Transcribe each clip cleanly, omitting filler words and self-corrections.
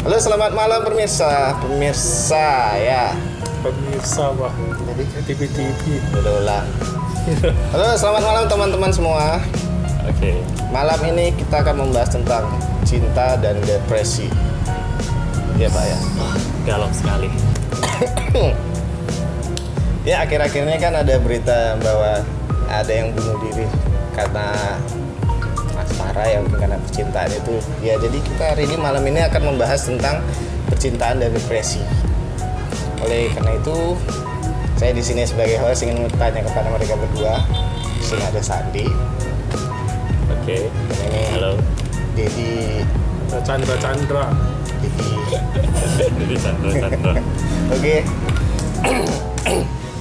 Halo, selamat malam pemirsa ya. Pemirsa wah, jadi TV. Udah ulang. Halo, selamat malam teman-teman semua. Oke. Malam ini kita akan membahas tentang cinta dan depresi. Ya Pak ya. Galau sekali. Ya, akhir-akhir ini kan ada berita bahwa ada yang bunuh diri karena asmara ya, mungkin karena percintaan itu. Ya, jadi kita hari ini malam ini akan membahas tentang percintaan dan depresi. Oleh karena itu, saya di sini sebagai host ingin bertanya kepada mereka berdua. Di sini ada Sandi. Oke. Dan ini Halo. Dedi. Chandra. Dedi. Jadi Sandra. Oke.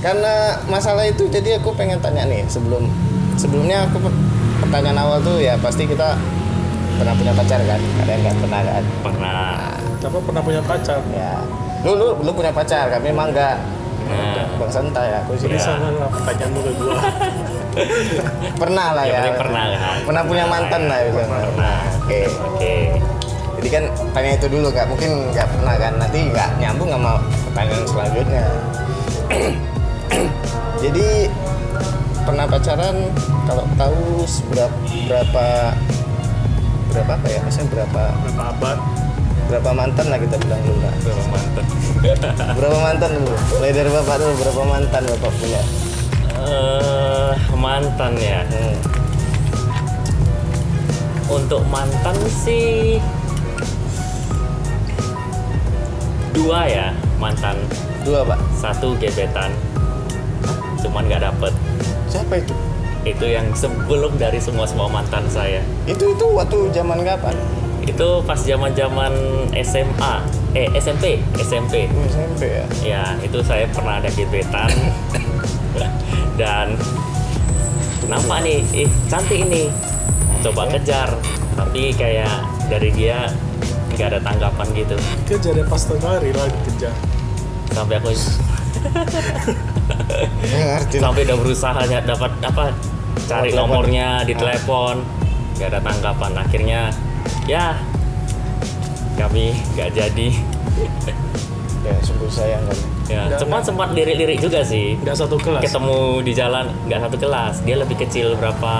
Karena masalah itu, jadi aku pengen tanya nih, sebelumnya aku pertanyaan awal tuh ya pasti kita pernah punya pacar kan? Kalian nggak pernah kan? Pernah. Siapa pernah punya pacar? Ya. Lu punya pacar, kami emang nggak. Nah. Bang santai aku sih. Jadi Ya. sana lah pertanyaanmu ke gua. Pernah lah Yang ya. penting pernah kan? Pernah punya mantan lah ya. Pernah. Oke. Oke. Jadi kan tanya itu dulu, nggak mungkin nggak pernah kan? Nanti nggak nyambung sama pertanyaan selanjutnya. Jadi pernah pacaran, kalau tahu berapa apa ya? Maksudnya berapa mantan lah kita bilang dulu lah. Berapa mantan? Berapa mantan dulu? Mulai dari Bapak dulu, berapa mantan Bapak punya? Mantan ya. Untuk mantan sih 2 ya mantan. 2 Pak. 1 gebetan. Cuman nggak dapet. Siapa itu? Itu yang sebelum dari semua mantan saya. Itu waktu zaman kapan? Itu pas zaman SMA. SMP. SMP ya. Ya, itu saya pernah ada gebetan. Dan nampak nih, cantik ini. Coba kejar, tapi kayak dari dia nggak ada tanggapan gitu. Dia jadi pas tengah hari lagi kejar. Sampai aku Ngerti. sampai udah berusaha dapat cari nomornya di telepon, nggak ada tanggapan. Akhirnya ya kami nggak jadi. Ya, sungguh sayang kan. Ya, Nggak. sempat lirik juga sih. Nggak satu kelas. Ketemu di jalan, nggak satu kelas. Dia lebih kecil berapa?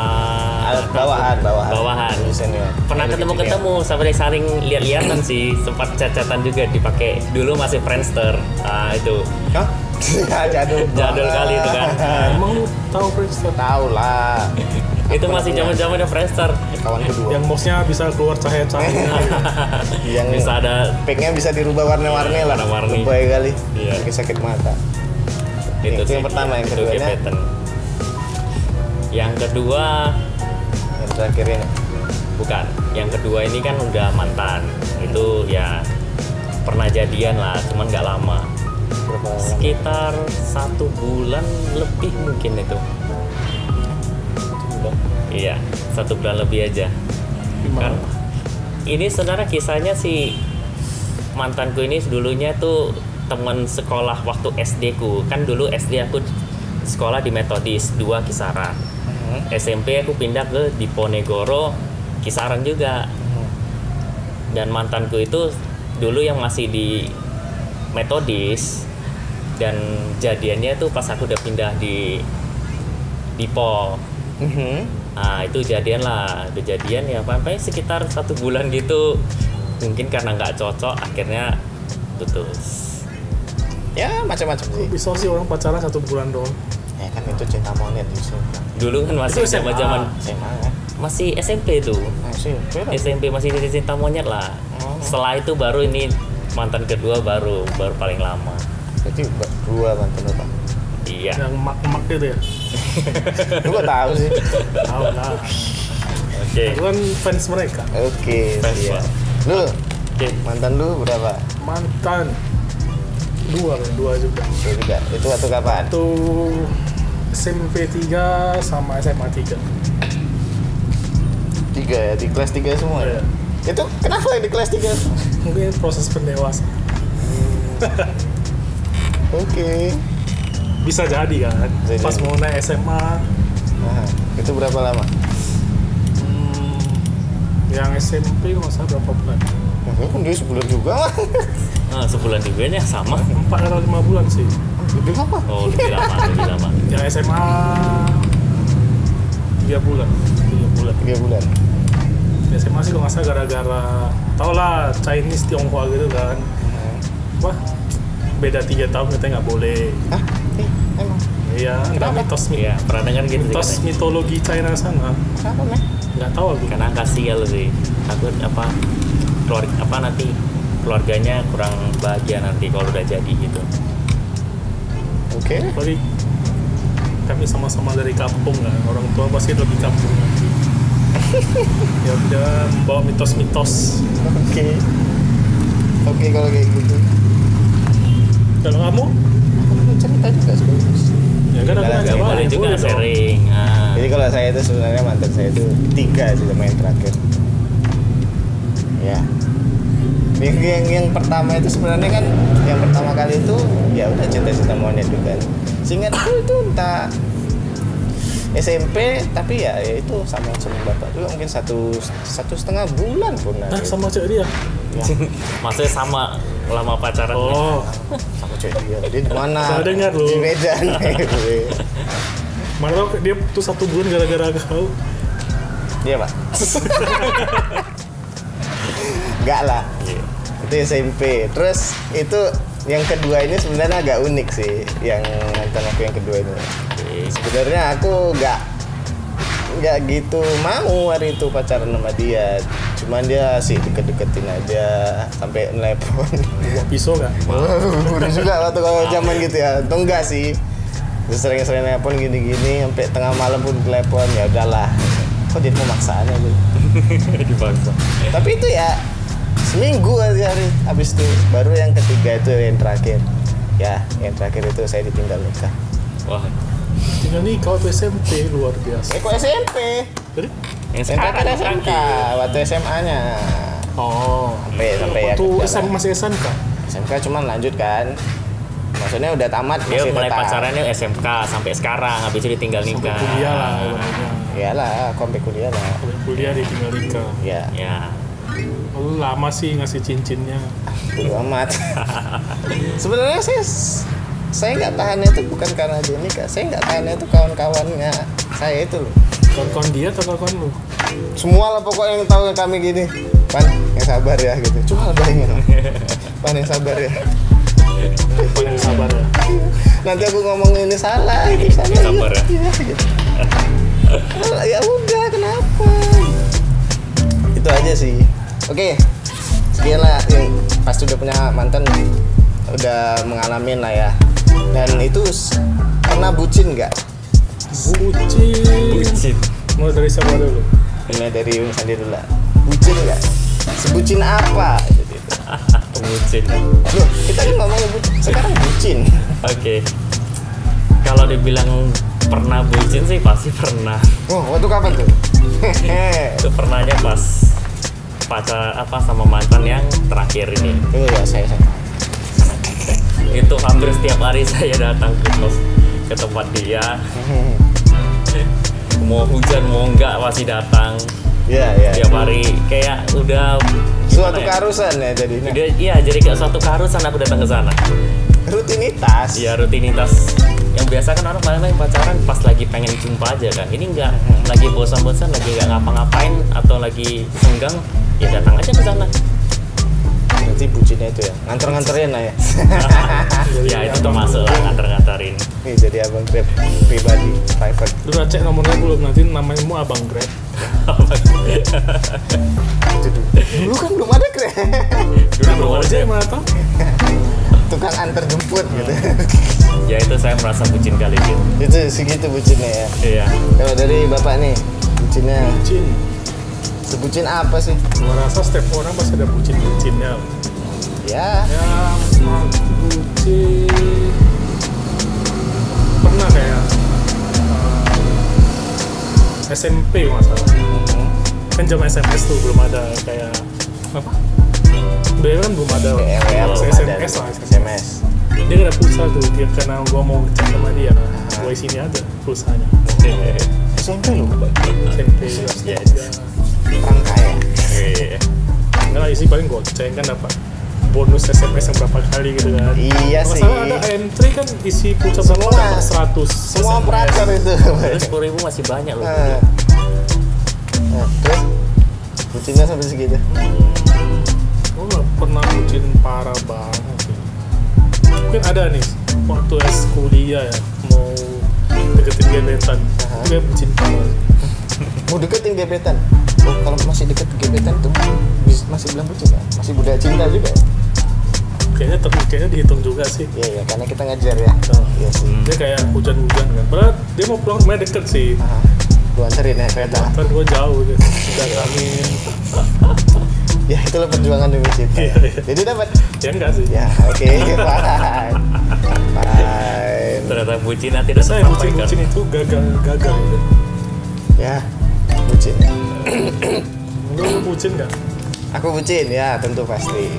Bawahan. Senior. Pernah ketemu sampai saling lihat-lihatan sih. Sempat chat-chatan juga dipakai. Dulu masih Friendster. Itu Hah? Ya, jadul kali itu kan. Emang lu tahu Friendster? Tahu lah. Itu masih zaman-zamannya Friendster. Kawan kedua. Yang mouse-nya bisa keluar cahaya-cahaya. Yang Bisa ada pinknya bisa dirubah warna-warni lah. Warna-warni. Lebay kali. Iya. Sakit mata. Itu sih, yang pertama, yang itu keduanya? gebetan. Yang kedua Yang terakhir ini. bukan. Yang kedua ini kan udah mantan. Itu ya pernah jadian lah, cuman nggak lama. Berapa lama? Sekitar 1 bulan lebih mungkin itu. Iya, 1 bulan lebih aja. Kan ini sebenarnya kisahnya si mantanku ini dulunya tuh teman sekolah waktu SD ku. Kan dulu SD aku sekolah di Metodis 2 Kisaran. SMP aku pindah ke Diponegoro Kisaran juga. Dan mantanku itu dulu yang masih di Metodis, dan jadiannya tuh pas aku udah pindah di Dipo. Nah, itu jadian lah, udah jadian ya sampai sekitar 1 bulan gitu. Mungkin karena nggak cocok akhirnya putus. Ya, macam-macam sih. Bisa sih orang pacaran 1 bulan doang. Ya kan itu cinta monyet di sini. Dulu kan masih Itu SMA. zaman SMA kan? masih SMP tuh. Masih. SMP masih cinta monyet lah. Setelah itu baru ini mantan kedua baru paling lama. Jadi 2 mantan apa? Iya. Yang mak-mak gitu ya. Lu gak tahu sih. Tahu lah. Oke. Aku kan fans mereka. Oke, Fans, iya. Pak. Lu Oke. mantan lu berapa? Mantan 2 juga. Itu juga. Itu waktu kapan? Itu SMP 3 sama SMA 3. 3 ya, di kelas 3 semua ya? Iya. Itu kenapa di kelas 3? Mungkin proses pendewasaan. Oke. Bisa jadi kan. Bisa Pas jadi. mau naik SMA, Nah, itu berapa lama? yang SMP nggak salah berapa bulan. Nah, Dia sebulan juga mah. Nah, sebulan juga ya sama. 4 atau 5 bulan sih. Lebih apa? Oh, lebih lama. Yang SMA 3 bulan. 3 bulan. Di SMA sih kalau nggak salah gara-gara tau lah Chinese Tionghoa gitu kan. Wah, beda 3 tahun kita nggak boleh. Hah? Emang? Iya, nggak mitos Iya, pernah dengar gitu mitos katanya. mitologi China sana. Kenapa, Meh? Nggak tahu aku. Karena kasihan sih. Takut nanti keluarganya kurang bahagia nanti kalau udah jadi gitu. Oke. Apalagi kami sama-sama dari kampung kan, orang tua pasti lebih kampung nanti. Ya udah membawa mitos-mitos. Oke, kalau kayak gitu. Kalau kamu? Aku cerita juga sebenarnya. Ya kan aku Udah, nanya boleh balik, juga boleh dong. sharing. Ah. Jadi kalau saya itu sebenarnya mantan saya itu 3 sih sama yang terakhir. Ya. Yang pertama itu sebenarnya kan yang pertama kali itu ya udah cinta-cinta monyet juga kan. Seingatku itu entah SMP tapi ya itu sama bapak juga mungkin satu setengah bulan pun Nah, sama cewek dia. ya, Maksudnya sama lama pacaran. Oh, sama cewek dia. Dia di mana? Saya dengar loh. Di Medan. mana tau dia putus 1 bulan gara-gara kau. Iya, Pak. Enggak lah. Itu SMP. Terus itu yang kedua ini sebenarnya agak unik sih, yang mantan aku yang kedua ini. Sebenarnya aku nggak gitu mau hari itu pacaran sama dia, cuman dia sih deket-deketin aja sampai nelpon. Buah pisau kan? Udah juga waktu kalau zaman gitu ya, atau enggak sih? Terus sering-sering nelpon gini-gini sampai tengah malam pun telepon, ya udahlah. Kok jadi pemaksaan aja? Dipaksa. Tapi itu ya seminggu aja hari habis itu baru yang ketiga itu yang terakhir. Ya, yang terakhir itu saya ditinggal nikah. Wah, Tinggal nih kau tuh SMP luar biasa. Kok SMP? Jadi? yang Yang sekarang terakhir SMK, terakhir. waktu SMA-nya. Oh, Sampai ya waktu kerja SM lah. masih SMK. SMK cuman lanjut kan. Maksudnya udah tamat Dia masih mulai tetap. pacarannya SMK sampai sekarang, habis itu ditinggal Sampai nikah. kuliah lah pokoknya. Iyalah, aku sampai kuliah lah. Sampai kuliah ditinggal nikah. Ya, Ya, Lu lama sih ngasih cincinnya. bodo amat. Sebenarnya saya nggak tahannya itu bukan karena dia nikah. Saya nggak tahannya itu kawan-kawannya saya itu loh. Kawan-kawan dia atau kawan lu? Semua lah pokoknya yang tahu kami gini. Pan, yang sabar ya gitu. Cuma bayangin. Pan yang sabar ya. Paling sabar ya. Nanti aku ngomong ini salah, itu salah. Yang sabar ya. Iya, gitu. Ya udah, kenapa? Itu aja sih. Oke, sekian lah yang pasti udah punya mantan, udah mengalamin lah ya. Dan itu pernah bucin nggak? Bucin. Mulai dari siapa dulu? Mulai dari Yung Sandi dulu lah. Bucin nggak? Sebucin apa? Jadi itu. pembucin. Loh, kita kan ngomongin bucin. Sekarang bucin. Oke. Kalau dibilang pernah bucin sih pasti pernah. Oh, waktu kapan tuh? Itu pernahnya pas sama mantan yang terakhir ini. Oh ya, saya. Itu hampir setiap hari saya datang ke tempat dia. Mau hujan mau enggak pasti datang. Iya, iya. Tiap hari kayak udah Suatu gimana ya? keharusan ya jadinya. Iya, jadi kayak suatu keharusan aku datang ke sana. Rutinitas. Ya rutinitas. Yang biasa kan orang main pacaran pas lagi pengen jumpa aja kan. Ini enggak, lagi bosan-bosan, lagi enggak ngapa-ngapain atau lagi senggang, ya datang aja ke sana. Berarti bucinnya itu ya, nganter-nganterin lah ya. Ya itu termasuk lah nganter-nganterin. Nih jadi abang Grab pribadi, private. Lu udah cek nomornya belum? Nanti namanya Abang Grab. Itu dulu kan belum ada Grab. Dulu belum Aja ada. mana tau? Tukang antar jemput gitu. Ya itu saya merasa bucin kali itu. Itu segitu bucinnya ya. Iya. Kalau dari bapak nih, bucinnya Bucin. sebucin apa sih? Gua rasa setiap orang pasti ada bucin-bucinnya. Ya, Ya, bucin. Pernah kayak SMP masalah. Kan zaman SMS tuh belum ada kayak apa? Dulu kan belum ada WL langsung belum ada. SMS lah. SMS. Dia ada pulsa tuh, dia karena gua mau chat sama dia, gua sini ada pulsanya. SMP lu, SMP kelas Yes. 3. orang kaya. Iya. Enggak lah isi sih paling goceng kan dapat bonus SMS yang berapa kali gitu kan. Iya sih. Masalah ada entry kan isi pulsa berapa Semua. dapat 100 Semua SMS. operator itu. Terus 10.000 masih banyak loh. Nah, terus bucinnya sampai segitu. Gue gak pernah bucin parah banget sih. Mungkin ada nih waktu kuliah ya mau deketin gebetan. Gue bucin parah. Mau deketin gebetan. Oh, kalau masih deket gebetan tuh masih belum bucin ya? Masih budak cinta juga ya? Kayaknya dihitung juga sih. Iya, karena kita ngajar ya. Oh. Iya sih. Dia kayak hujan-hujan kan. Padahal dia mau pulang sebenarnya deket sih. Gua anterin ya kereta. Kan gue jauh gitu. Udah kami. Ya itulah perjuangan demi cinta. Iya. Jadi dapat. Ya enggak sih. Ya, oke. Fine. Ternyata bucinnya tidak Saya tersampaikan. bucin itu gagal gitu. Ya, bucin. Lu bucin nggak? Aku bucin ya, tentu pasti.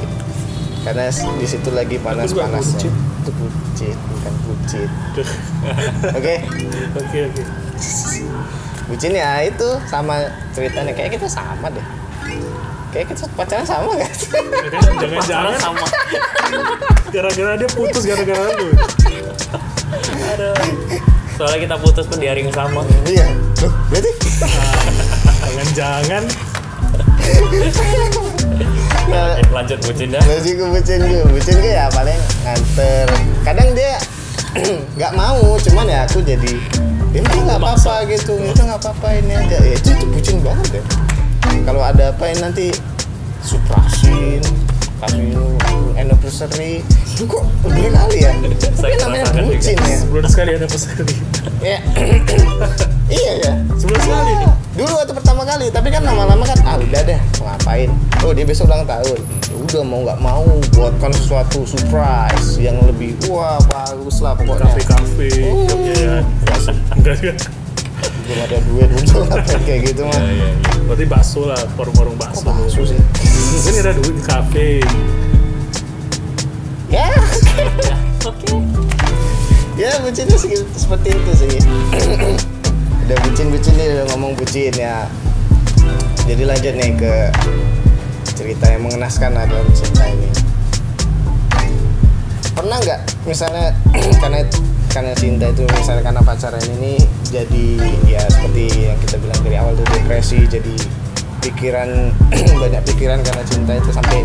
Karena di situ lagi panas-panasnya. bucin. Itu bucin, bukan bucin. Oke. Oke. Bucin ya itu sama ceritanya kayak kita sama deh. Kayak kita pacaran sama kan? Jangan-jangan sama. gara-gara dia putus gara-gara lu. Aduh. Soalnya kita putus pun di hari yang sama. Iya. Loh, berarti? Jangan-jangan Nah, Lanjut bucinnya. masih ke bucin gue ya paling nganter. Kadang dia nggak mau, cuman ya aku jadi ya udah nggak apa-apa gitu, itu nggak apa-apa ini aja. Ya itu bucin banget ya. Kalau ada apa ini nanti suprasin, kasih anniversary, itu kok berkali ya. Tapi namanya merasakan bucin juga. ya. sebulan sekali ada pesan. Ya. Iya ya. Sebulan sekali nih. Dulu waktu pertama kali, tapi kan lama-lama kan udah deh mau ngapain. Oh dia besok ulang tahun. Ya udah mau nggak mau buatkan sesuatu surprise yang lebih wah bagus lah pokoknya. Kafe-kafe. Ya. Enggak juga. Belum ada duit untuk ngapain kayak gitu mah. Iya. Berarti bakso lah, warung-warung bakso. Bakso sih. Mungkin ada duit di kafe. Ya. Oke. Ya bucinnya seperti itu sih. Udah bucin nih, udah ngomong bucin ya. Jadi lanjut nih ke cerita yang mengenaskan dalam cinta ini. Pernah nggak misalnya karena cinta itu misalnya karena pacaran ini jadi ya seperti yang kita bilang dari awal tuh depresi, jadi pikiran banyak pikiran karena cinta itu sampai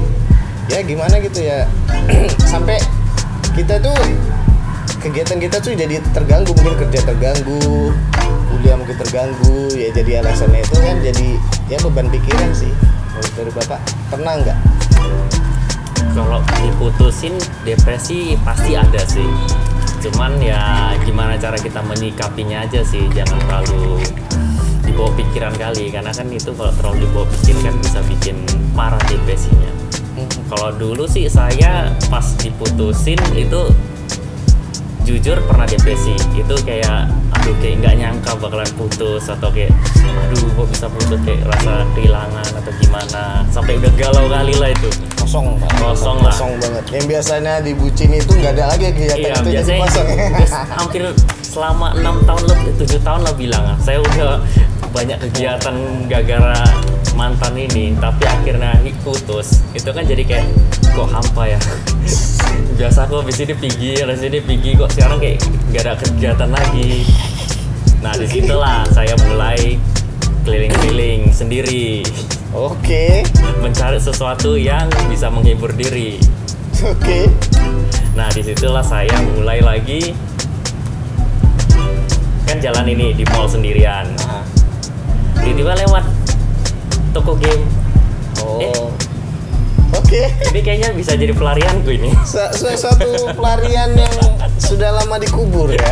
ya gimana gitu ya sampai kita tuh kegiatan kita tuh jadi terganggu, mungkin kerja terganggu, kuliah mungkin terganggu, ya jadi alasannya itu kan jadi ya beban pikiran sih. Menurut dari Bapak pernah nggak? Kalau diputusin depresi pasti ada sih. Cuman ya gimana cara kita menyikapinya aja sih, jangan terlalu dibawa pikiran kali, karena kan itu kalau terlalu dibawa pikiran kan bisa bikin parah depresinya. Kalau dulu sih saya pas diputusin itu jujur pernah depresi. Itu kayak aduh kayak nggak nyangka bakalan putus, atau kayak aduh kok bisa putus, kayak rasa kehilangan atau gimana, sampai udah galau kali lah itu. Kosong banget. Yang biasanya dibucin itu nggak ada lagi kegiatan Iya, itu jadi biasanya kosong. hampir selama 6 tahun lebih, 7 tahun lah bilang saya udah banyak kegiatan gara-gara mantan ini, tapi akhirnya putus. Itu kan jadi kayak kok hampa ya. Biasa aku habis ini pergi, kok sekarang kayak gak ada kegiatan lagi. Nah disitulah saya mulai keliling-keliling sendiri. Oke. Mencari sesuatu yang bisa menghibur diri. Oke. Nah disitulah saya mulai lagi kan jalan ini di mall sendirian. Nah. Tiba-tiba lewat toko game. Oh. Oke. Ini kayaknya bisa jadi pelarianku ini. Suatu pelarian yang sudah lama dikubur ya.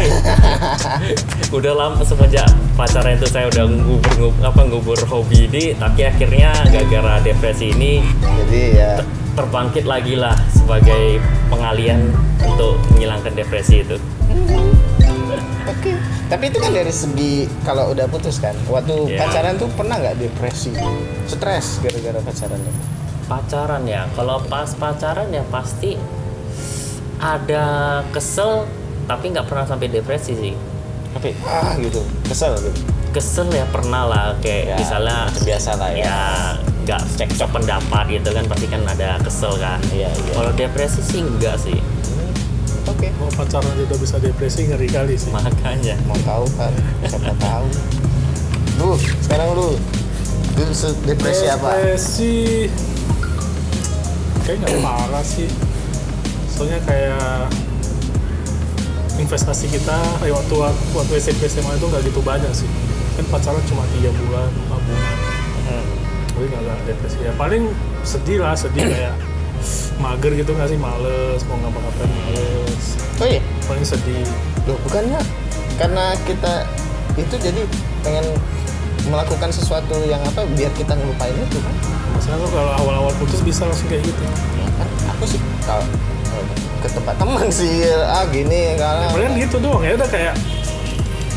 Udah lama semenjak pacaran itu saya udah ngubur hobi ini, tapi akhirnya gara-gara depresi ini Jadi ya terbangkit lagi lah sebagai pengalian untuk menghilangkan depresi itu. oke. Tapi itu kan dari segi kalau udah putus kan. Waktu Iya. pacaran tuh pernah nggak depresi? Stres gara-gara pacaran itu? Pacaran ya, kalau pas pacaran ya pasti ada kesel, tapi nggak pernah sampai depresi sih. Tapi gitu, kesel gitu. kesel ya pernah lah kayak Ya, misalnya biasa lah ya. ya nggak cekcok pendapat gitu kan pasti kan ada kesel kan. Iya, iya. Kalau depresi sih enggak sih. Oke. Mau pacaran aja udah bisa depresi, ngeri kali sih. Makanya Mau tahu kan? Siapa tahu. Lu sekarang lu depresi apa? Depresi kayak nggak parah sih. Soalnya kayak investasi kita waktu SMP SMA itu nggak gitu banyak sih. Kan pacaran cuma 3 bulan, 4 bulan. Jadi nggak depresi ya. Paling sedih kayak mager gitu nggak sih, males mau ngapa-ngapain males. Oh iya. Paling sedih. Loh, bukannya karena kita itu jadi pengen melakukan sesuatu yang apa biar kita ngelupain itu kan? Maksudnya tuh kalau awal-awal putus bisa langsung kayak gitu. Ya kan aku sih kalau ke tempat teman sih gini karena Paling gitu doang ya, udah kayak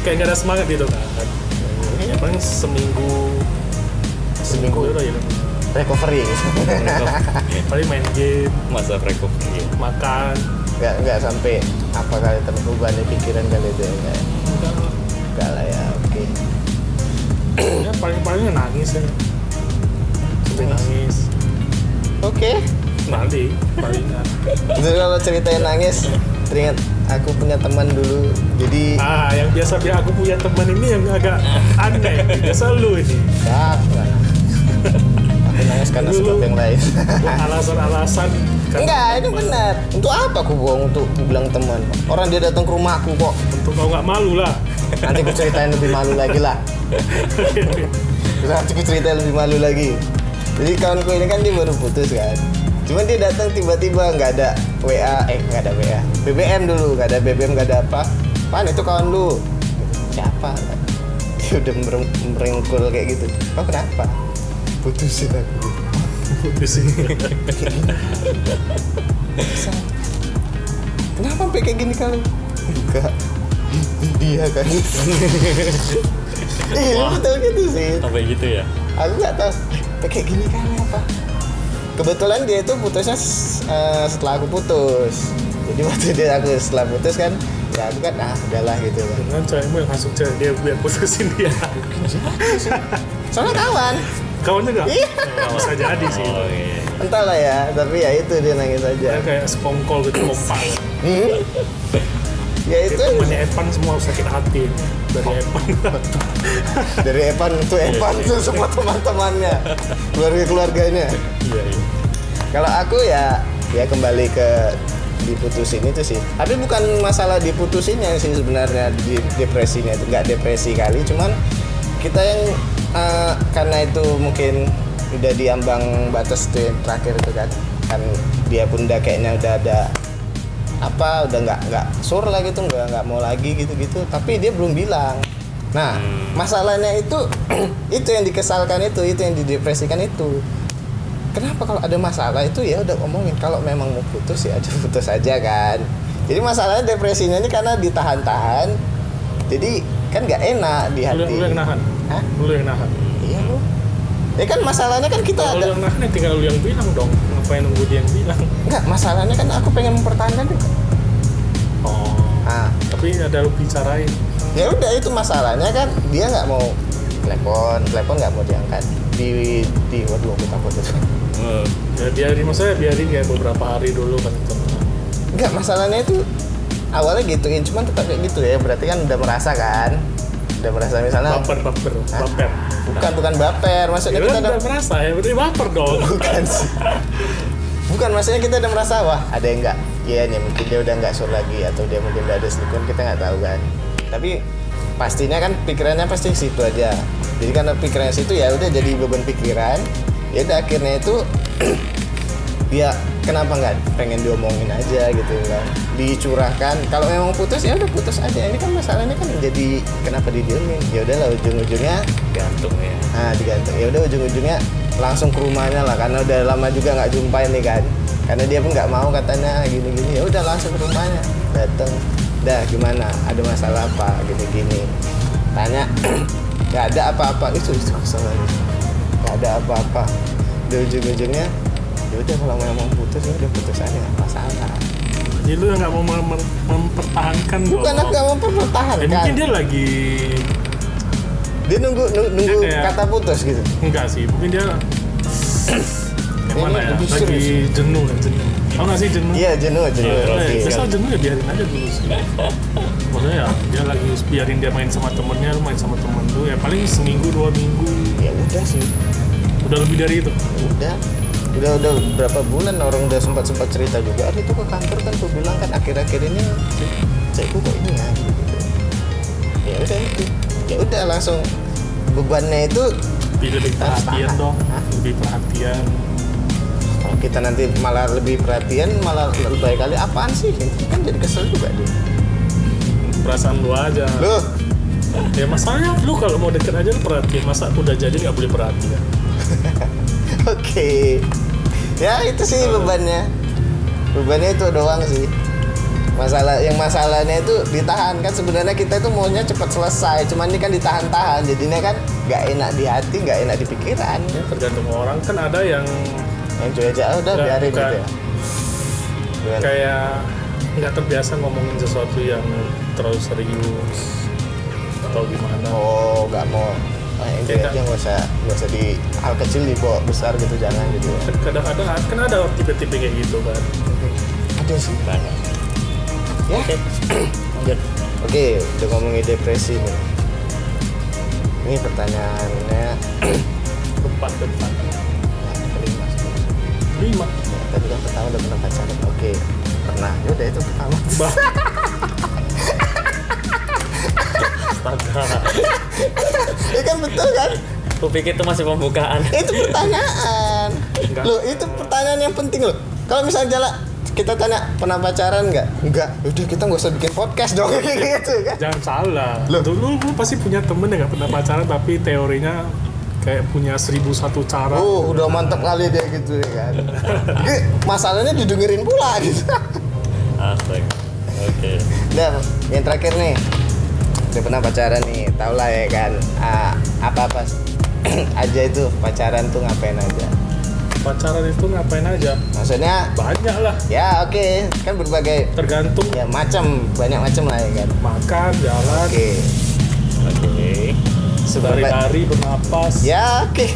nggak ada semangat gitu kan. Ya paling seminggu ya udah ya. recovery. Paling main game, masa recovery. makan. nggak sampai apa kali terbebani pikiran kali itu ya nggak? Nggak lah ya, oke. Ya paling nangis ya. Sampai nangis. Oke. Nanti palingan. Jadi kalau ceritain nangis, teringat aku punya teman dulu. Jadi Yang biasa aku punya teman ini yang agak aneh. Biasa lu ini. enggak. Aku nangis karena Dulu. sesuatu yang lain. Alasan-alasan. Enggak, itu benar. Untuk apa aku bohong untuk bilang teman? Orang dia datang ke rumahku kok. Untuk kau nggak malu lah. Nanti aku ceritain lebih malu lagi lah. Nanti aku ceritain lebih malu lagi. Jadi kawanku ini kan dia baru putus kan. Cuman dia datang tiba-tiba nggak ada WA, nggak ada WA. BBM dulu, nggak ada BBM, nggak ada apa. Pan itu kawan lu. Siapa? Dia udah merengkul kayak gitu. Oh kenapa? Putusin aku. Putus ini. Kenapa sampai kayak gini kali? Enggak. Dia kan. Iya betul gitu sih. Sampai gitu ya. Aku nggak tahu kayak gini kali apa. Kebetulan dia itu putusnya setelah aku putus. Jadi waktu aku setelah putus kan, ya aku kan udahlah gitu kan. Dengan cewekmu yang langsung dia biar putusin dia. Soalnya kawan. Kawan juga? Iya. Bisa jadi sih. Oh iya. Entahlah ya, tapi ya itu dia nangis aja. Dia kayak sekongkol gitu kompak. Ya itu Temannya Evan semua sakit hati dari Evan. dari Evan tuh semua teman-temannya, keluarganya. Iya. Kalau aku ya kembali ke diputusin itu sih. Tapi bukan masalah diputusinnya sih sebenarnya, di depresinya itu nggak depresi kali, cuman kita yang karena itu mungkin udah diambang batas tuh yang terakhir itu kan dia pun udah kayaknya udah ada udah nggak sur lah gitu, nggak mau lagi gitu tapi dia belum bilang. Nah masalahnya itu itu yang dikesalkan, itu yang didepresikan itu. Kenapa kalau ada masalah itu ya udah omongin, kalau memang mau putus ya aja putus aja kan. Jadi masalahnya depresinya ini karena ditahan-tahan, jadi kan nggak enak di hati. Lu yang nahan. Hah? Lu yang nahan. Iya lu. Ya kan masalahnya kan kita Kalau lu ada. yang nahan ya tinggal lu yang bilang dong. Ngapain nunggu dia yang bilang? Enggak, masalahnya kan aku pengen mempertahankan juga. Oh. Tapi ada lu bicarain. Ya udah itu masalahnya kan dia nggak mau telepon nggak mau diangkat di waduh aku takut itu. Ya biarin kayak beberapa hari dulu kan itu. Enggak, masalahnya itu awalnya gituin, cuman tetap kayak gitu ya, berarti kan udah merasa misalnya Baper. bukan baper, maksudnya Ya kita udah merasa ya, berarti baper dong. bukan sih. Bukan, maksudnya kita udah merasa wah ada yang enggak, iya nih mungkin dia udah nggak sur lagi atau dia mungkin udah ada selingkuhan, kita nggak tahu kan. Tapi pastinya kan pikirannya pasti situ aja. Jadi karena pikirannya situ ya udah jadi beban pikiran. Ya udah akhirnya itu ya kenapa nggak pengen diomongin aja gitu kan, dicurahkan. Kalau memang putus ya udah putus aja. Ini kan masalahnya kan jadi kenapa didiemin. Ya udahlah ujung-ujungnya Gantung ya. digantung. Ya udah ujung-ujungnya langsung ke rumahnya lah, karena udah lama juga nggak jumpa ini kan. Karena dia pun nggak mau katanya gini-gini. Ya udah langsung ke rumahnya, datang. Dah gimana? Ada masalah apa? Gini-gini. Tanya. Nggak ada apa-apa. Itu kesalahan. Nggak ada apa-apa. Di ujung-ujungnya ya udah kalau memang putus ya udah putus aja, nggak masalah. Jadi lu nggak mau mempertahankan. Bukan aku nggak mau mempertahankan. Mungkin dia lagi Dia nunggu kayak- kata putus gitu. Enggak sih, mungkin dia yang mana ya? lebih Lagi serius. jenuh. Tau nggak sih jenuh? Iya, jenuh. Misal jenuh ya biarin aja dulu sih. Maksudnya ya dia lagi biarin dia main sama temennya, lu main sama temen lu ya paling seminggu 2 minggu. Ya udah sih. Udah lebih dari itu. Udah berapa bulan orang udah sempat cerita juga. Ada itu ke kantor kan tuh bilang kan akhir-akhir ini cekku kok ini ya gitu. Ya udah itu. Ya udah langsung bebannya itu Lebih perhatian dong, Hah? lebih perhatian. kalau kita nanti malah lebih perhatian malah lebih baik kali apaan sih kan jadi kesel juga dia. Perasaan lu aja. Loh, Ya masalahnya lu kalau mau deket aja lu perhatian, masa udah jadi nggak boleh perhatian? oke. Ya itu sih bebannya. Bebannya itu doang sih. Masalahnya itu ditahan kan sebenarnya kita itu maunya cepat selesai, cuman ini kan ditahan-tahan jadinya kan nggak enak di hati, nggak enak di pikiran. Ya tergantung orang, kan ada yang Yang cuy aja udah Nggak, biarin bukan. gitu ya. Gimana? kayak nggak terbiasa ngomongin sesuatu yang terlalu serius atau gimana. Oh nggak mau enjoy Kayak aja nggak usah di hal kecil dibawa besar gitu jangan gitu. Kadang-kadang kan ada tipe-tipe kayak gitu kan. Ada sih. Banyak. Ya. Oke, lanjut. Oke, udah ngomongin depresi nih. Ini pertanyaannya Depan. yang kelima. 5. Ya, tadi kan pertama udah pernah pacaran. Oke, pernah. Ya udah itu pertama. Astaga. Ya kan betul kan? Aku pikir itu masih pembukaan. Itu pertanyaan. Enggak. Loh, itu pertanyaan yang penting loh. Kalau misalnya kita tanya pernah pacaran nggak? Enggak. Udah kita nggak usah bikin podcast dong gitu kan? Jangan salah. Loh. Dulu lu pasti punya temen yang gak pernah pacaran tapi teorinya kayak punya 1001 cara. Oh, udah mantap kali dia gitu ya kan. Masalahnya didengerin pula gitu. Astaga. Oke. Nah, yang terakhir nih. Udah pernah pacaran nih, tau lah ya kan. Apa-apa aja itu pacaran tuh ngapain aja. Pacaran itu ngapain aja? Maksudnya Banyak lah. ya oke, kan berbagai Tergantung ya banyak macam lah ya kan. makan, jalan, Oke. Seberapa lari-lari, bernapas, ya oke.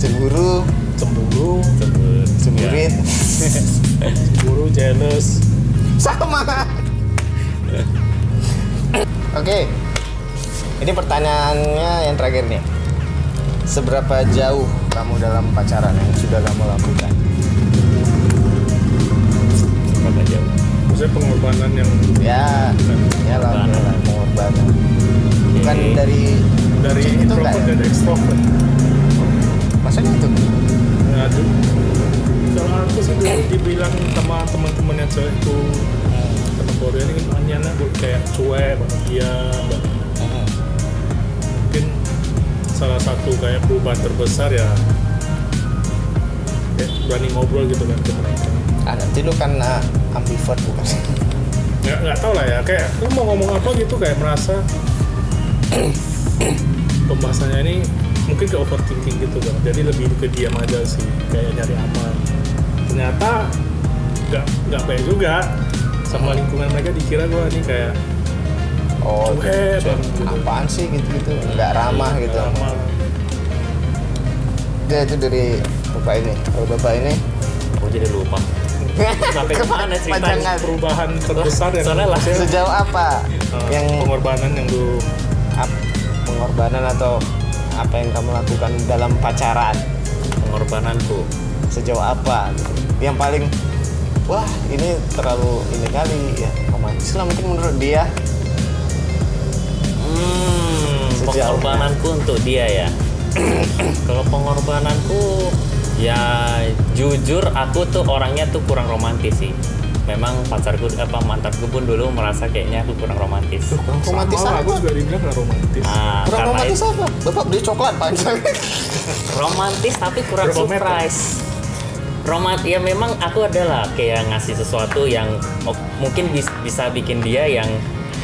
Cemburu, cemburu, cemburit. cemburu, jealous. Sama. Oke. Ini pertanyaannya yang terakhir nih. Seberapa jauh kamu dalam pacaran yang sudah kamu lakukan? Berapa jauh? Maksudnya pengorbanan yang Ya alhamdulillah pengorbanan. Bukan Oke. dari dari itu enggak introvert ya? dan ekstrovert. Maksudnya itu? Ya, kalau aku sih dulu dibilang sama teman-teman yang cewek itu kategori ini anjana kayak cuek, diam, mungkin salah satu kayak perubahan terbesar ya kayak berani ngobrol gitu kan ke mereka. Nanti lu kan ambivert bukan sih? Nggak tahu lah ya, kayak lu mau ngomong apa gitu kayak merasa pembahasannya ini mungkin ke overthinking gitu kan, jadi lebih ke diam aja sih, kayak nyari aman. Ternyata nggak baik juga sama lingkungan mereka, dikira gua ini kayak Oh, cuek cuek. banget gitu. Apaan sih gitu-gitu? Nggak ramah gitu. Ramah. Ya itu dari bapak ini. Kalau bapak ini Aku jadi lupa. Sampai kemana ceritanya? Pajangan. Perubahan terbesar yang Soalnya lah. maksudnya, Sejauh apa yang pengorbanan yang lu pengorbanan atau apa yang kamu lakukan dalam pacaran? Pengorbananku. Sejauh apa? Yang paling wah ini terlalu ini kali ya romantis lah mungkin menurut dia. Sejauh Pengorbananku untuk dia ya. Kalau pengorbananku ya jujur aku tuh orangnya tuh kurang romantis sih. Memang mantanku pun dulu merasa kayaknya aku kurang romantis. Romantis sama lah, apa? aku juga dibilang nggak romantis. Nah, Kurang karena romantis apa? Bapak beli coklat panjang. romantis tapi kurang Berapa meter? surprise. Ya memang aku adalah kayak ngasih sesuatu yang mungkin bisa bikin dia yang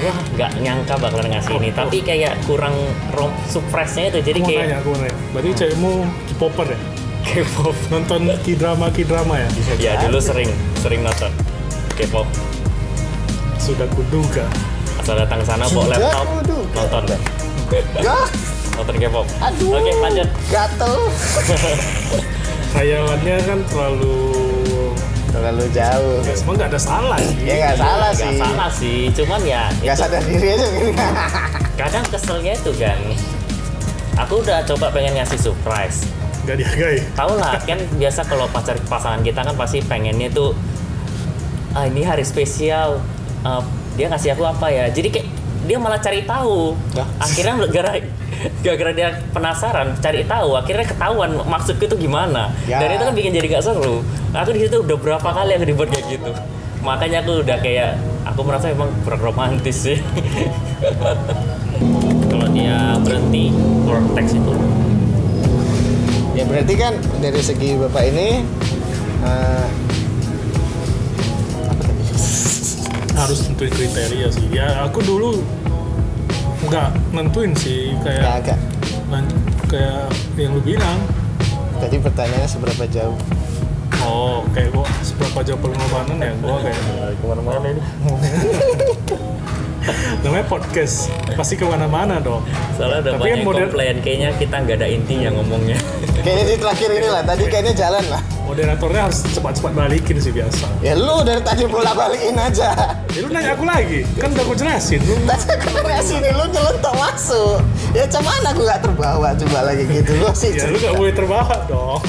wah nggak nyangka bakalan ngasih ini, tapi kayak kurang surprise-nya itu, jadi kayak Aku mau nanya. Berarti cewekmu K-popper ya? K-pop. Nonton K-drama ya? Ya dulu sering nonton K-pop. Sudah kuduga. Asal datang sana bawa Tidak, laptop, waduh. nonton. Gah, Nonton K-pop. aduh. Oke, lanjut. Gatel. Khayalannya kan terlalu jauh. ya semua nggak ada salah sih. Ya nggak salah sih. Gak salah sih, cuman ya Nggak itu sadar diri aja gini. kadang keselnya itu kan. Aku udah coba pengen ngasih surprise. Nggak dihargai. Tahu lah kan biasa kalau pasangan kita kan pasti pengennya tuh ini hari spesial, dia ngasih aku apa ya, jadi kayak dia malah cari tahu. Hah? Akhirnya gara-gara dia penasaran cari tahu, akhirnya ketahuan maksudku itu gimana. Ya. Dan itu kan bikin jadi gak seru. Aku di situ udah berapa kali aku dibuat kayak gitu, makanya aku udah kayak aku merasa emang kurang romantis sih. Kalau dia berhenti vortex itu Ya berarti kan dari segi bapak ini apa tadi? Harus nentuin kriteria sih. Ya aku dulu nggak nentuin sih, kayak Agak. kayak yang lu bilang. Tadi pertanyaannya seberapa jauh? Oh, kayak gua seberapa jauh pengorbanan ya, gua kayak kemana-mana ini. namanya podcast pasti kemana-mana dong. Soalnya udah Tapi banyak kan model- komplain, kayaknya kita nggak ada intinya ngomongnya. Kayaknya di terakhir ini lah. Tadi kayaknya jalan lah. Moderatornya harus cepat-cepat balikin sih biasa. Ya lu dari tadi bolak-balikin aja. Ya lu nanya aku lagi, kan udah aku jelasin. Lu Tadi aku nanya sini lu nyelentok masuk. Ya cuman aku nggak terbawa coba lagi gitu. Lu sih. ya lu nggak boleh terbawa dong.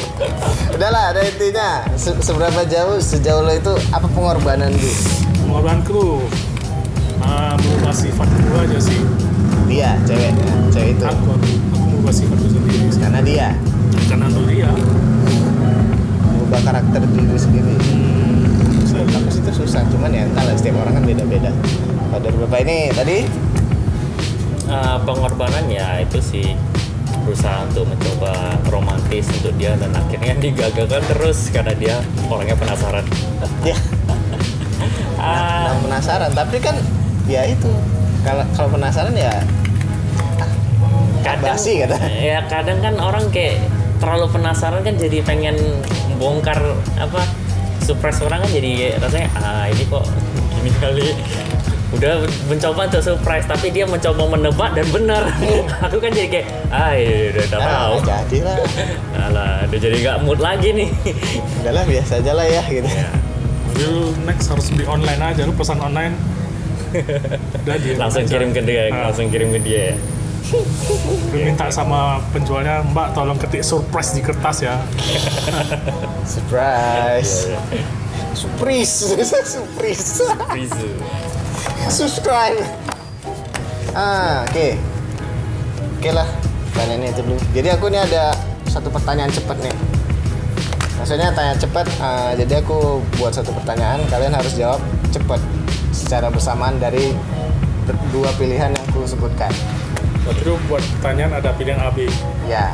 Udahlah, ada intinya. Seberapa jauh sejauh lo itu apa pengorbanan lu? Pengorbananku merubah sifat gua aja sih. Dia, cewek itu. Aku merubah sifatku sendiri sih. Karena dia Karena untuk dia. mengubah karakter diri sendiri. Aku sih itu susah, cuman ya entahlah setiap orang kan beda-beda. Kalau dari bapak ini tadi Pengorbanan ya itu sih berusaha untuk mencoba romantis untuk dia dan akhirnya digagalkan terus karena dia orangnya penasaran. ya penasaran, tapi kan ya itu kalau penasaran ya basi kata. Ya kadang kan orang kayak terlalu penasaran kan jadi pengen bongkar apa surprise orang kan jadi rasanya ini kok gini kali. Udah mencoba untuk surprise tapi dia mencoba menebak dan benar. Aku kan jadi kayak udah tahu. Jadi lah. Alah, udah jadi nggak mood lagi nih. Udahlah biasa aja lah ya gitu. Ya, Jadi lu next harus beli online aja, lu pesan online. Udah dia langsung aja. kirim ke dia, langsung kirim ke dia ya. Lu minta sama penjualnya, Mbak tolong ketik surprise di kertas ya. Surprise. Surprise. Surprise. Prizu. Subscribe. Oke. Oke lah, pertanyaannya itu dulu. Jadi aku ini ada satu pertanyaan cepat nih. Maksudnya tanya cepat. Jadi aku buat satu pertanyaan, kalian harus jawab cepat secara bersamaan dari dua pilihan yang aku sebutkan. Waktu itu buat pertanyaan ada pilihan A, B. Ya.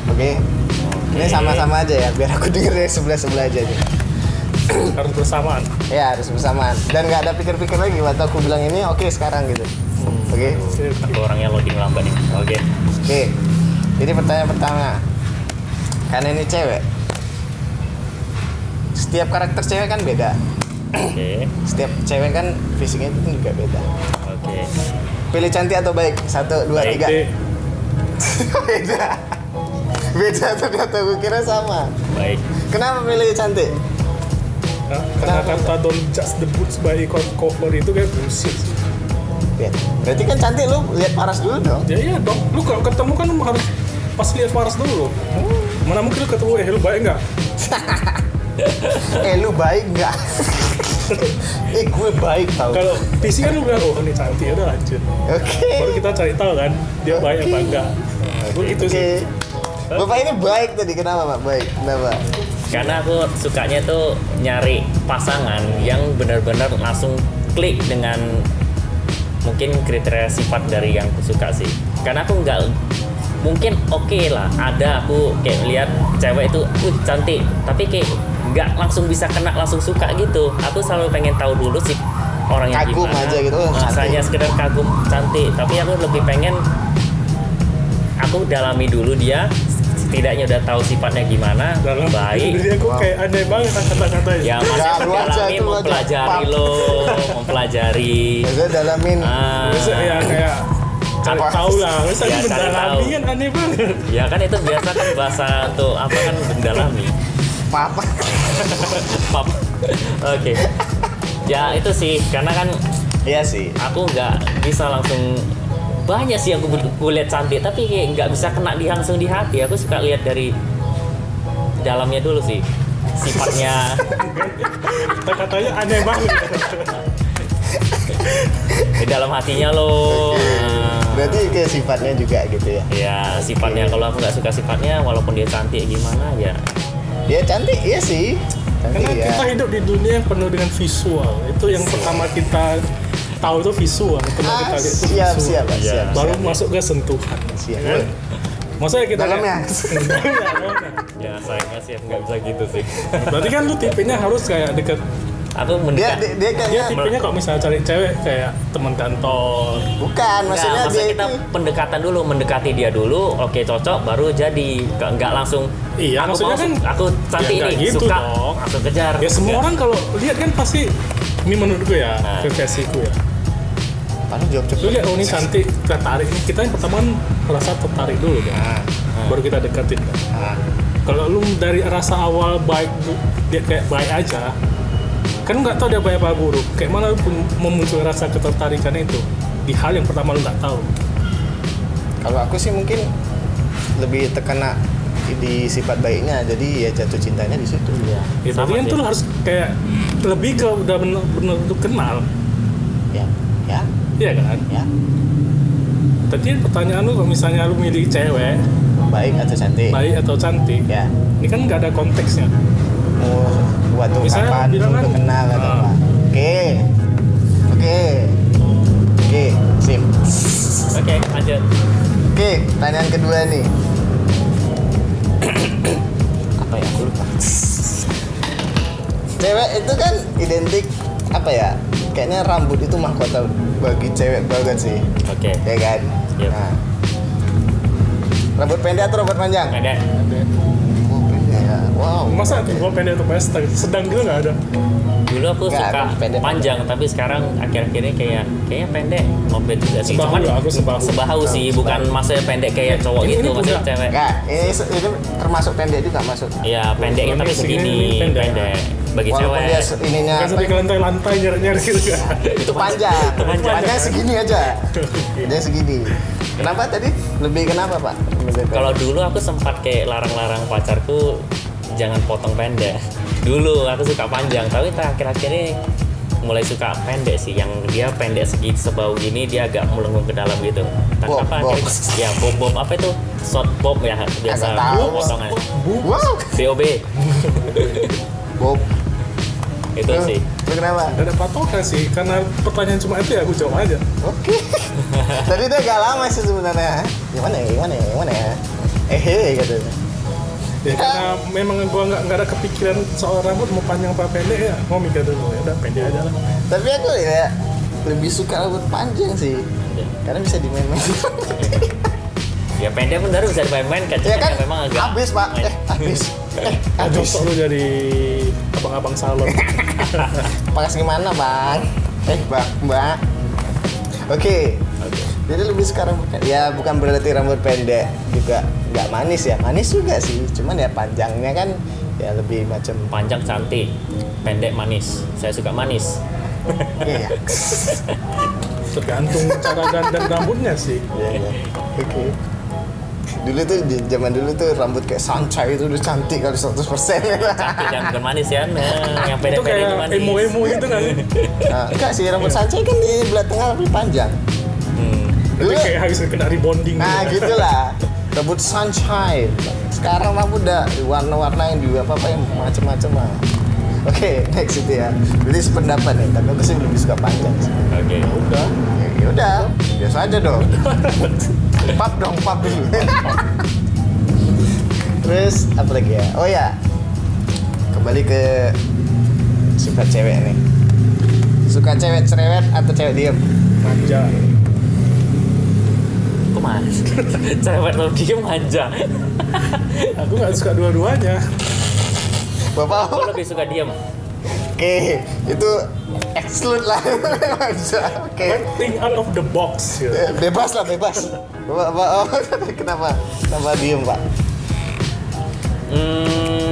Oke. Ini sama-sama aja ya, biar aku denger dari sebelah-sebelah aja nih. Harus bersamaan. Ya, harus bersamaan. Dan nggak ada pikir-pikir lagi waktu aku bilang ini oke sekarang gitu. Oke. Aku orangnya loading lambat nih. Oke. Oke. Jadi pertanyaan pertama. Karena ini cewek. Setiap karakter cewek kan beda. Oke. Setiap cewek kan fisiknya itu juga beda. Oke. Pilih cantik atau baik? 1, 2, 3. D. Beda. Beda ternyata, gue kira sama. Baik. Kenapa pilih cantik? Nah, karena kata don't judge the books by cover itu kayak bullshit sih. Ya. Berarti kan cantik lu lihat paras dulu dong. Ya iya dong, lu kalau ketemu kan harus pas lihat paras dulu. Mana mungkin lu ketemu, lu baik nggak? Lu baik nggak? Gue baik tau. Kalau PC kan lu bilang, oh ini cantik, ya udah lanjut. Oke. Baru kita cari tahu kan, dia baik apa enggak. Gue gitu Oke. sih. Bapak ini baik tadi, kenapa Pak? Baik, kenapa? Karena aku sukanya tuh nyari pasangan yang benar-benar langsung klik dengan mungkin kriteria sifat dari yang aku suka sih. Karena aku nggak mungkin oke lah ada aku kayak lihat cewek itu cantik tapi kayak nggak langsung bisa kena langsung suka gitu. Aku selalu pengen tahu dulu sih orangnya Kagum gimana. aja gitu, Rasanya cantik. sekedar kagum cantik, tapi aku lebih pengen aku dalami dulu dia setidaknya udah tahu sifatnya gimana, Dalam baik. diri aku kayak aneh banget kata-katanya. Ya masih Ya, lu aja, mendalami, itu aja. mempelajari loh, mempelajari. Biasanya dalamin. Biasa ya kayak cari tahu lah. Masa Ya, cari mendalami tahu. kan aneh banget. Ya kan itu biasa kan bahasa untuk apa kan mendalami. Apa? Pap. Oke. Ya itu sih karena kan Iya sih. aku nggak bisa langsung banyak sih yang gue lihat cantik tapi kayak nggak bisa kena langsung di hati. Aku suka lihat dari dalamnya dulu sih sifatnya. Kata-katanya aneh banget. Di dalam hatinya loh. Berarti kayak sifatnya juga gitu ya. Ya sifatnya kalau aku nggak suka sifatnya walaupun dia cantik gimana ya. Dia cantik, iya sih. Cantik Karena ya. kita hidup di dunia yang penuh dengan visual. Itu yang pertama kita tahu itu visual. Pertama kita lihat itu siap, visual. siap, Iya. siap. Baru siap. masuk ke sentuhan. Siap. Kan? Maksudnya kita Dalamnya. Dalamnya. Ya sayangnya sih nggak bisa gitu sih. Berarti kan lu tipenya harus kayak deket. Aku Dia, mendekat. dia, dia Dia kayaknya tipenya kalau misalnya cari cewek kayak teman kantor. bukan, maksudnya Nggak, dia kita itu pendekatan dulu, mendekati dia dulu, oke cocok, baru jadi. Nggak langsung. Iya, aku maksudnya mau, kan aku cantik ya nggak ini, gitu suka, dong. langsung kejar. Ya semua Nggak. orang kalau lihat kan pasti ini menurutku ya, Nah. versiku ya. paling jawab Lu cepet. lihat oh ini cantik, tertarik. Kita yang pertama kan merasa tertarik dulu kan. Baru kita deketin kan. Ah. Kalau lu dari rasa awal baik dia kayak baik aja, kan nggak tahu dia baik apa buruk. Kayak mana lu pun memuncul rasa ketertarikan itu di hal yang pertama lu nggak tahu. Kalau aku sih mungkin lebih terkena di sifat baiknya, jadi ya jatuh cintanya di situ. Iya. Ya, Sama tapi kan sih. tuh lu harus kayak lebih ke udah bener-bener lu kenal, Ya, ya, iya kan? ya. Tadi kan pertanyaan lu kalau misalnya lu milih cewek Baik atau cantik? baik atau cantik, Ya. ini kan nggak ada konteksnya. Mau buat tuh Misalnya kapan bilang udah kan, kenal atau ah. apa? Oke, oke, sip. Oke, lanjut. Oke, pertanyaan kedua nih. Apa ya? Aku lupa. Cewek itu kan identik apa ya? Kayaknya rambut itu mahkota bagi cewek banget sih. Oke. Ya kan? Yep. Nah. Rambut pendek atau rambut panjang? Pendek. Oh, pendek ya. Wow. Masa gua pendek atau pendek? Sedang gitu nggak ada. Dulu aku Nggak, suka pendek. panjang, tapi sekarang akhir-akhir ini kayaknya pendek. Ngopet juga sih. Sebahu Cuman lah, aku sebahu. sebahu sih, bukan maksudnya pendek kayak cowok Ini gitu, maksudnya punya- cewek. Enggak, ini termasuk pendek juga masuk. Iya, pendeknya Ini tapi segini, segini, ini pendek. pendek. Bagi Walaupun cewek. dia ininya Kan sampai ke lantai-lantai nyari-nyari gitu kan. itu panjang. Panjang. Panjang segini aja. Dia segini. Kenapa tadi? Lebih kenapa, Pak? Kalau dulu aku sempat kayak larang-larang pacarku jangan potong pendek. Dulu aku suka panjang, tapi akhir-akhir ini mulai suka pendek sih. Yang dia pendek segi sebau gini, dia agak melengkung ke dalam gitu. Tak Bob, apa bob. akhirnya, ya bob apa itu? Short bob ya biasa. Agak tahu. Potongan. Wow. BOB Bob. itu sih. Lu kenapa? Gak ada patokan sih, karena pertanyaan cuma itu ya aku jawab aja. Oke. Tadi dia agak lama sih sebenarnya. Gimana ya? Gimana ya? Gimana ya? Katanya. Ya karena memang gua nggak ada kepikiran soal rambut mau panjang apa pendek ya, mau mikir dulu ya udah pendek aja lah. Tapi aku ya lebih suka rambut panjang sih. Karena bisa dimain-main. Ya pendek pun baru bisa dimain-main kan, Ya cuman kan? ya memang agak Habis, Pak. Habis. Habis. Josok lu jadi abang-abang salon. Pakas gimana, Bang? Mbak. Oke. Oke. Jadi lebih sekarang ya bukan berarti rambut pendek juga nggak manis ya, manis juga sih, cuman ya panjangnya kan ya lebih macam Panjang cantik, pendek manis. Saya suka manis. iya. Tergantung cara dandan rambutnya sih. Iya. Oke. Dulu tuh di zaman dulu tuh rambut kayak Sancai itu udah cantik kali 100%. Cantik dan bukan manis ya. Nah, yang Itu pendek-pendek kayak itu manis. emo-emo gitu kan. Nah, enggak sih rambut Sancai kan di belah tengah lebih panjang. Itu Dulu kayak habis kena rebonding. nah gitu. gitulah. Rambut Sunshine. Sekarang rambut udah warna-warnain di apa-apa yang macam-macam lah. Oke, next itu ya. Jadi sependapat nih, tapi aku sih lebih suka panjang sih. Oke. Udah. Ya udah, biasa aja dong. Pap dong, pap dulu. Terus apa lagi ya? Oh ya, kembali ke sifat cewek nih. Suka cewek cerewet atau cewek diem? Manja. Aku cerewet atau diem manja. Aku nggak suka dua-duanya. Bapak Aku lebih suka diem. oke, itu exclude lah. Oke. Think out of the box gitu. Bebas lah, bebas. Kenapa diem, Pak?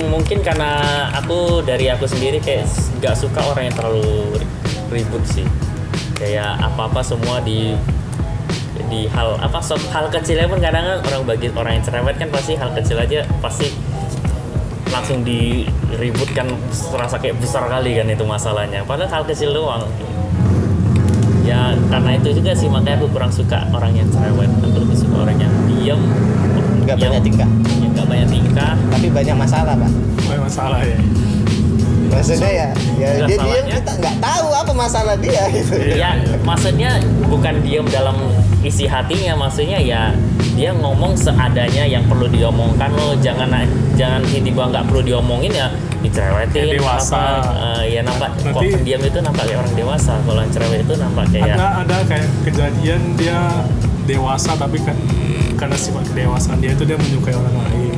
Mungkin karena dari aku sendiri kayak nggak suka orang yang terlalu ribut sih. Kayak apa-apa semua di hal kecilnya pun kadang orang yang cerewet kan pasti hal kecil aja pasti langsung diributkan, terasa kayak besar kali kan itu masalahnya. Padahal hal kecil doang. Ya karena itu juga sih makanya aku kurang suka orang yang cerewet. Aku lebih suka orang yang diam, Nggak banyak tingkah. Ya, nggak banyak tingkah. Tapi banyak masalah, Pak. Banyak masalah ya. Maksudnya ya dia salahnya. diem, kita nggak tahu apa masalah dia gitu. Ya maksudnya bukan diam dalam isi hatinya, maksudnya ya dia ngomong seadanya yang perlu diomongkan loh, jangan tiba-tiba nggak perlu diomongin ya dicerewetin. Kayak dewasa. Ya nampak kok Nanti- pendiam itu nampak kayak orang dewasa, kalau yang cerewet itu nampak kayak Ada kayak kejadian dia dewasa tapi kan karena sifat kedewasaan dia itu dia menyukai orang lain.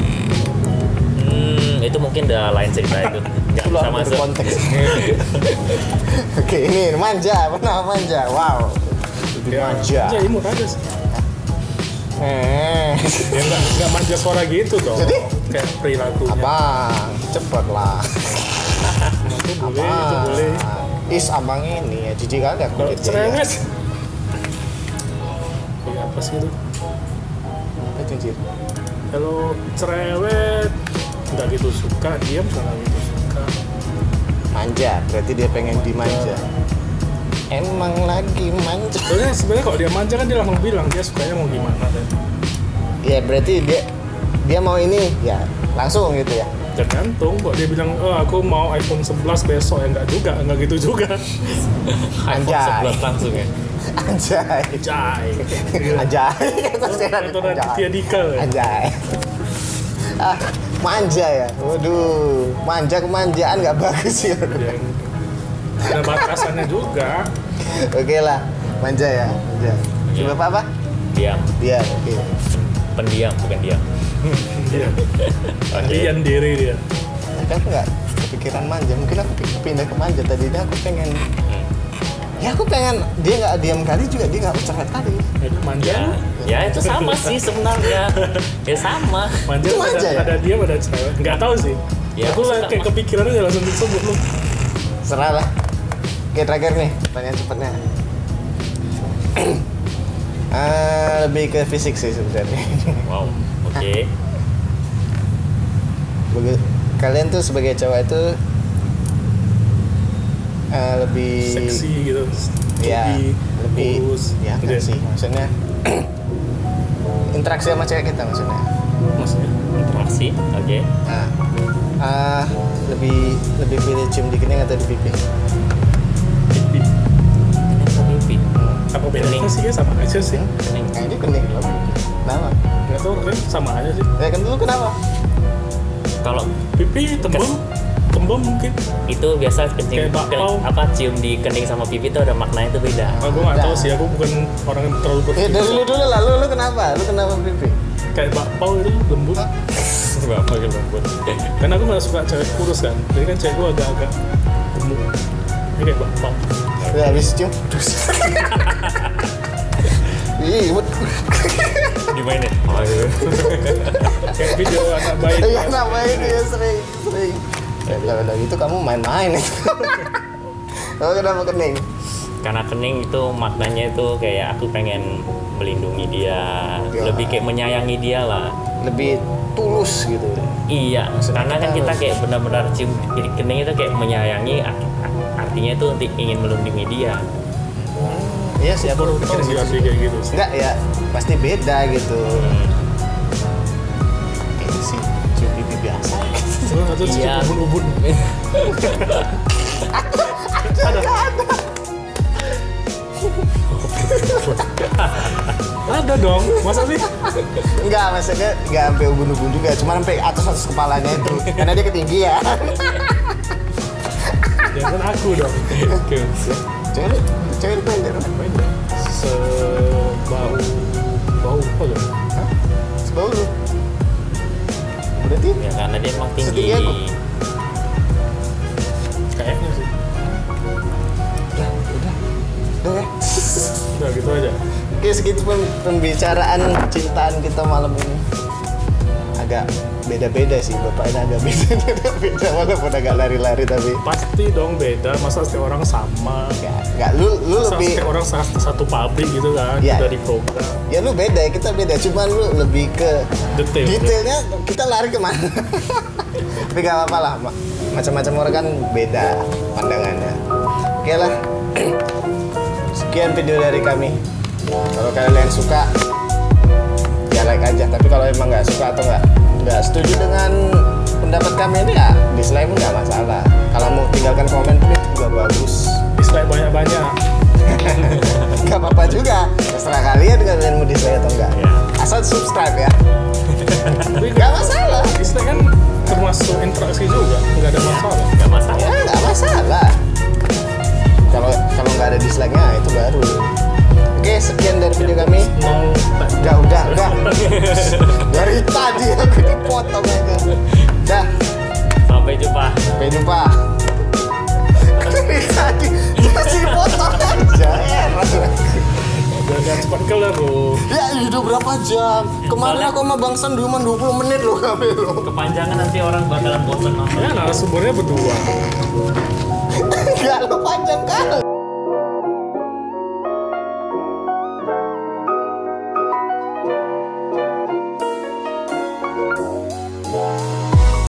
itu mungkin udah lain cerita itu nggak Itu bisa luar masuk. konteks. Oke, ini manja, pernah manja. Wow. Lebih manja. Ya imut aja sih. Eh, Ya nggak manja suara gitu dong. Jadi? Kayak perilakunya. abang, cepet lah. Itu boleh, itu boleh. Is abang ini ya jijik kali aku Kalau lihat dia. cerewet. Kayak apa sih itu? Apa jijik? Kalau cerewet nggak gitu suka, diam nggak gitu suka. Manja, berarti dia pengen dimanja. Emang lagi manja. Sebenarnya kalau dia manja kan dia langsung bilang dia sukanya mau gimana kan. Ya berarti dia mau ini ya langsung gitu ya. Tergantung kok dia bilang aku mau iPhone 11 besok ya nggak gitu juga. iPhone Anjay. 11 langsung ya. Anjay. Jai. Anjay. Itu Raditya Dika ya. Anjay. Manja ya. Waduh, kemanjaan nggak bagus ya. Ada batasannya juga. Oke lah, manja ya. Manja. Iya. Bapak apa? Diam, Dia. Oke. pendiam bukan diam. Iya. Oke. Dian diri dia. Tapi aku nggak kepikiran manja. Mungkin aku pindah ke manja. Tadinya aku pengen. Ya aku pengen dia nggak diam kali juga dia nggak cerewet kali. Itu manja. Ya itu sama sih sebenarnya. Ya sama. Manja Itu manja ya? ada dia ada cewek. Nggak tahu sih. Ya, Aku suka. kayak kepikiran aja langsung disebut lu. Serah lah. Oke, terakhir nih pertanyaan cepatnya. Lebih ke fisik sih sebenarnya. Wow. Oke. Kalian tuh sebagai cowok itu lebih Seksi gitu. ya lebih kurus. ya Gitu kan sih maksudnya interaksi sama cewek kita maksudnya. Maksudnya. Interaksi. Oke. Nah, lebih pilih cium di kening atau di pipi? Pipi. Pipi. Apa bedanya Kening. sih ya sama aja sih. Kening. Nah, ini kening loh. Kenapa? Nggak tahu kan sama aja sih. Ya kan dulu kenapa? Kalau Pipi kembang mungkin. itu biasa kencing Kayak bakpao. cium di kening sama pipi itu ada maknanya itu beda. Aku nggak tahu sih. Aku bukan orang yang terlalu Ya dari berpikir. dulu lah, lu kenapa? Lu kenapa pipi? Kayak bakpao itu lembut. Berapa gitu lembut. Karena aku nggak suka cewek kurus kan. Jadi kan cewek gue agak-agak gemuk. Ini kayak bakpao. Ya habis cium. Ih, Dimainin. Kayak video anak bayi. ya namanya itu ya sering. Ya udah gitu kamu main-main itu. Oh, kenapa kening? Karena kening itu maknanya itu kayak aku pengen melindungi dia, Ya. lebih kayak menyayangi dia lah. Lebih tulus gitu. Iya, karena kan kita kayak benar-benar cium di kening itu kayak menyayangi, artinya itu ingin melindungi dia. Iya sih aku Baru tahu sih asli kayak gitu sih. enggak ya pasti beda gitu. Kayaknya sih cium pipi biasa. Atau Iya. cium ubun-ubun. Ada. Ada dong. Masa sih? Enggak, maksudnya enggak sampai ubun-ubun juga, cuma sampai atas kepalanya itu. Karena dia ketinggian. Ya kan aku dong. Cewek itu pendek. Sebau sebau apa loh? Hah? Sebau lu. Berarti Ya karena dia emang tinggi. Setinggi aku. Kayaknya sih. udah ya. Udah gitu aja. Oke, segitu pembicaraan cintaan kita malam ini. Agak beda-beda sih, Bapak ini agak beda walaupun agak lari-lari tapi Pasti dong beda, masa setiap orang sama. Enggak, lu Masa lebih setiap orang satu pabrik gitu kan, Iya. dari program. ya lu beda ya, kita beda, cuman lu lebih ke Detail. detailnya kita lari kemana. Tapi gak apa-apa lah, macam-macam orang kan beda pandangannya. Oke lah. Sekian video dari kami. Kalau kalian suka ya like aja, tapi kalau emang nggak suka atau nggak setuju dengan pendapat kami ini ya dislike pun nggak masalah. Kalau mau tinggalkan komen pun itu juga bagus. Dislike banyak-banyak. Nggak apa-apa juga, terserah kalian mau dislike atau enggak. Ya. Asal subscribe ya. Tapi Nggak masalah. dislike kan termasuk interaksi juga, nggak ada masalah. Nggak masalah. Ya nggak masalah. Kalau nggak ada dislike-nya itu baru. Oke, sekian dari video kami. No, Udah. Dari tadi aku dipotong aja. Dah, Sampai jumpa. sampai jumpa. Dari tadi masih potong aja. Heran. udah cepat kelar loh. Ya udah berapa jam? Kemarin aku sama Bang San cuma 20 menit loh kami loh. Kepanjangan nanti orang bakalan bosan nonton. Ya narasumbernya berdua. Gak lo panjang kali.